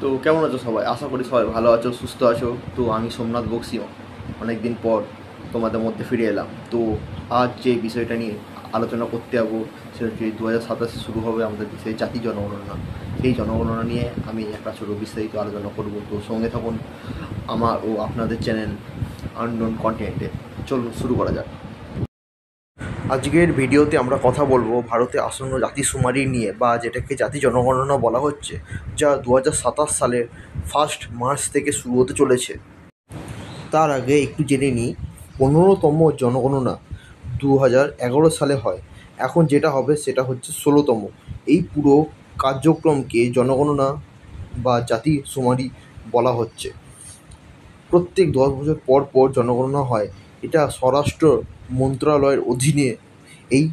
তো কেমন আছো সবাই? আশা করি সবাই ভালো আছো, সুস্থ আছো। তো আমি সোমনাথ বক্সিও অনেক দিন পর তোমাদের মধ্যে ফিরে এলাম। তো আজ যে বিষয়টা নিয়ে আলোচনা করতে যাবো সেটা হচ্ছে 2027 শুরু হবে আমাদের দেশে জাতি জনগণনা। সেই জনগণনা নিয়ে আমি একটা ছোটো বিস্তারিত আলোচনা করব। তো সঙ্গে থাকুন আমার ও আপনাদের চ্যানেল আননোন কন্টেন্টে। চলুন শুরু করা যাক। আজকের ভিডিওতে আমরা কথা বলবো ভারতে আসন্ন জাতিশুমারি নিয়ে, বা যেটাকে জাতি জনগণনা বলা হচ্ছে, যা 2027 সালের 1 মার্চ থেকে শুরু হতে চলেছে। তার আগে একটু জেনে নিই, 15তম জনগণনা 2011 সালে হয়। এখন যেটা হবে সেটা হচ্ছে 16তম। এই পুরো কার্যক্রমকে জনগণনা বা জাতিশুমারি বলা হচ্ছে। প্রত্যেক 10 বছর পর পর জনগণনা হয়। এটা স্বরাষ্ট্র মন্ত্রণালয়ের অধীনে এই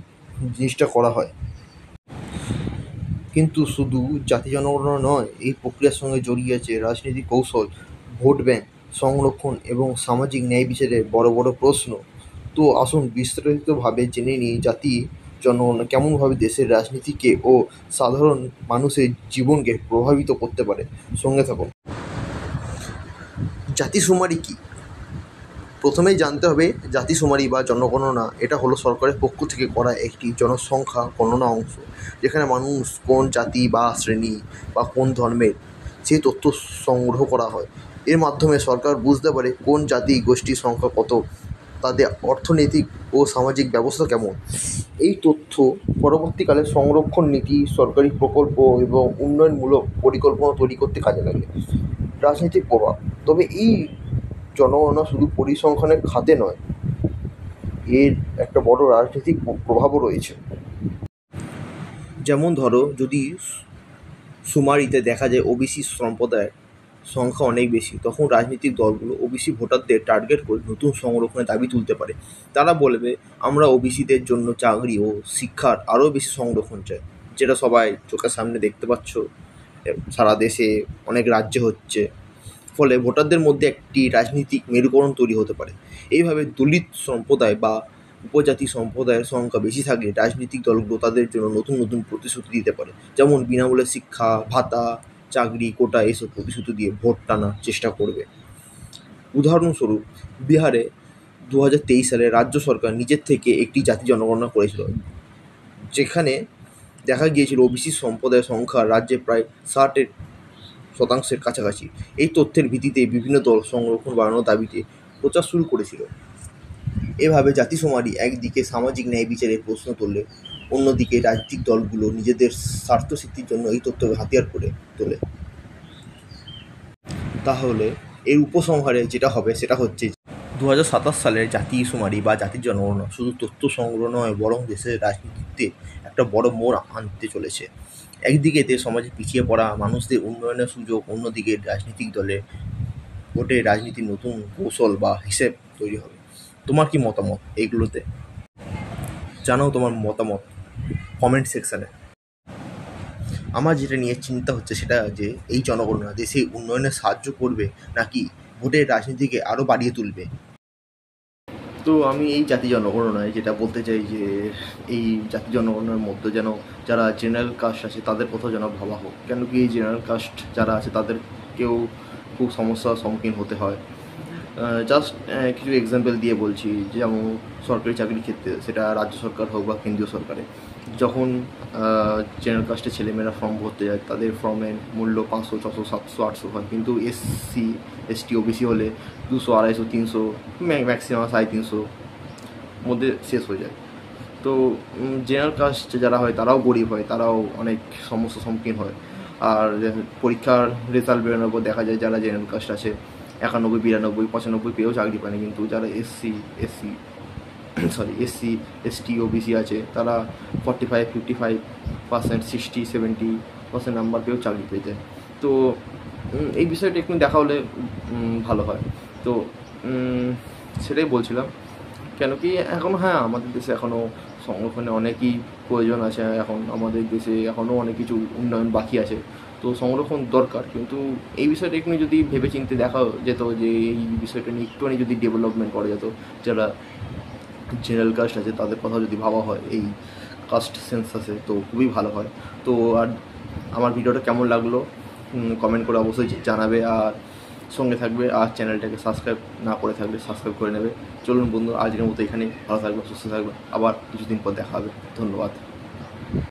জিনিসটা করা হয়। কিন্তু শুধু জাতি জনগণনা নয়, এই প্রক্রিয়ার সঙ্গে জড়িয়ে আছে রাজনৈতিক কৌশল, ভোট ব্যাংক সংরক্ষণ এবং সামাজিক ন্যায় বিচারের বড় বড় প্রশ্ন। তো আসুন বিস্তারিতভাবে জেনে নিই জাতি জনগণনা কেমনভাবে দেশের রাজনীতিকে ও সাধারণ মানুষের জীবনকে প্রভাবিত করতে পারে। সঙ্গে থাকুন। জাতিশুমারি কী? প্রথমেই জানতে হবে জাতিশুমারি বা জনগণনা এটা হলো সরকারের পক্ষ থেকে করা একটি জনসংখ্যা গণনা অংশ, যেখানে মানুষ কোন জাতি বা শ্রেণী বা কোন ধর্মের সেই তথ্য সংগ্রহ করা হয়। এর মাধ্যমে সরকার বুঝতে পারে কোন জাতি গোষ্ঠীর সংখ্যা কত, তাদের অর্থনৈতিক ও সামাজিক ব্যবস্থা কেমন। এই তথ্য পরবর্তীকালে সংরক্ষণ নীতি, সরকারি প্রকল্প এবং উন্নয়নমূলক পরিকল্পনা তৈরি করতে কাজে লাগে। রাজনৈতিক প্রভাব। তবে এই জনগণনা শুধু পরিসংখ্যানের খাতে নয়, এর একটা বড় রাজনৈতিক প্রভাবও রয়েছে। যেমন ধরো, যদি শুমারিতে দেখা যায় ওবিসি সম্প্রদায়ের সংখ্যা অনেক বেশি, তখন রাজনৈতিক দলগুলো ওবিসি ভোটারদের টার্গেট করে নতুন সংরক্ষণের দাবি তুলতে পারে। তারা বলবে, আমরা ওবিসিদের জন্য চাকরি ও শিক্ষার আরও বেশি সংরক্ষণ চাই, যেটা সবাই চোখের সামনে দেখতে পাচ্ছ সারা দেশে অনেক রাজ্যে হচ্ছে। ফলে ভোটারদের মধ্যে একটি রাজনৈতিক মেরুকরণ তৈরি হতে পারে। এইভাবে দলিত সম্প্রদায় বা উপজাতি সম্প্রদায়ের সংখ্যা বেশি থাকলে রাজনৈতিক দলগুলো তাদের জন্য নতুন নতুন প্রতিশ্রুতি দিতে পারে, যেমন বিনামূল্যে শিক্ষা, ভাতা, চাকরি, কোটা এসব প্রতিশ্রুতি দিয়ে ভোট টানার চেষ্টা করবে। উদাহরণস্বরূপ, বিহারে 2023 সালে রাজ্য সরকার নিজের থেকে একটি জাতি জনগণনা করেছিল, যেখানে দেখা গিয়েছিল ওবিসি সম্প্রদায়ের সংখ্যা রাজ্যে প্রায় 60% কাছাকাছি। এই তথ্যের ভিত্তিতে বিভিন্ন দল সংরক্ষণ বাড়ানোর দাবিতে প্রচার শুরু করেছিল। এভাবে জাতিশুমারি একদিকে সামাজিক ন্যায় বিচারের প্রশ্ন তোলে, অন্যদিকে রাজনৈতিক দলগুলো নিজেদের স্বার্থসিদ্ধির জন্য এই তথ্যকে হাতিয়ার করে তোলে। তাহলে এর উপসংহারে যেটা হবে সেটা হচ্ছে, 2027 সালের জাতিশুমারি বা জাতির জনগণনা শুধু তথ্য সংগ্রহ নয়, বরং দেশের রাজনীতিতে একটা বড় মোড় আনতে চলেছে। একদিকে এতে সমাজে পিছিয়ে পড়া মানুষদের উন্নয়নের সুযোগ, অন্যদিকে রাজনৈতিক দলে ভোটে রাজনীতির নতুন কৌশল বা হিসেব তৈরি হবে। তোমার কি মতামত এইগুলোতে? জানাও তোমার মতামত কমেন্ট সেকশানে। আমার যেটা নিয়ে চিন্তা হচ্ছে সেটা যে, এই জনগণনা দেশে উন্নয়নে সাহায্য করবে নাকি ভোটের রাজনীতিকে আরও বাড়িয়ে তুলবে। তো আমি এই জাতি জনগণনায় যেটা বলতে চাই যে, এই জাতি জনগণনার মধ্যে যেন যারা জেনারেল কাস্ট আছে তাদের কথা যেন ভাবা হোক। কেন কি এই জেনারেল কাস্ট যারা আছে তাদেরকেও খুব সমস্যার সম্মুখীন হতে হয়। জাস্ট কিছু এক্সাম্পল দিয়ে বলছি, যেমন সরকারি চাকরির ক্ষেত্রে, সেটা রাজ্য সরকার হোক বা কেন্দ্রীয় সরকারে, যখন জেনারেল কাস্টের ছেলেমেয়েরা ফর্ম ভরতে যায়, তাদের ফর্মের মূল্য 500, 600, 700, 800 হয়। কিন্তু এসসি, এসটি, ওবিসি হলে 200, 250, 300, ম্যাক্সিমাম 350 মধ্যে শেষ হয়ে যায়। তো জেনারেল কাস্ট যারা হয় তারাও গরিব হয়, তারাও অনেক সমস্যার সম্মুখীন হয়। আর পরীক্ষার রেজাল্ট বেরোনোর পর দেখা যায় যারা জেনারেল কাস্ট আছে 91, 92, 95 পেয়েও চাকরি পায়নি, কিন্তু যারা এসসি, এসটি, ওবিসি আছে তারা 45, 55%, 60, 70% নাম্বার পেয়েও চাকরি পেয়ে যায়। তো এই বিষয়টা একটু দেখা হলে ভালো হয়। তো সেটাই বলছিলাম। কেন কি এখন, হ্যাঁ, আমাদের দেশে এখনও সংরক্ষণে অনেকই প্রয়োজন আছে। এখন আমাদের দেশে এখনও অনেক কিছু উন্নয়ন বাকি আছে। তো সংরক্ষণ দরকার, কিন্তু এই বিষয়টা একটু যদি ভেবেচিন্তে দেখা যেত, যে এই বিষয়টা নিয়ে একটুখানি যদি ডেভেলপমেন্ট করা যেত, যারা জেনারেল কাস্ট আছে তাদের কথা যদি ভাবা হয় এই কাস্ট সেন্সাসে, তো খুবই ভালো হয়। তো আর আমার ভিডিওটা কেমন লাগলো কমেন্ট করে অবশ্যই জানাবে, আর সঙ্গে থাকবে, আর চ্যানেলটাকে সাবস্ক্রাইব না করে থাকলে সাবস্ক্রাইব করে নেবে। চলুন বন্ধু, আজকের মতো এখানেই। ভালো থাকবে, সুস্থ থাকবে, আবার কিছুদিন পর দেখা হবে। ধন্যবাদ।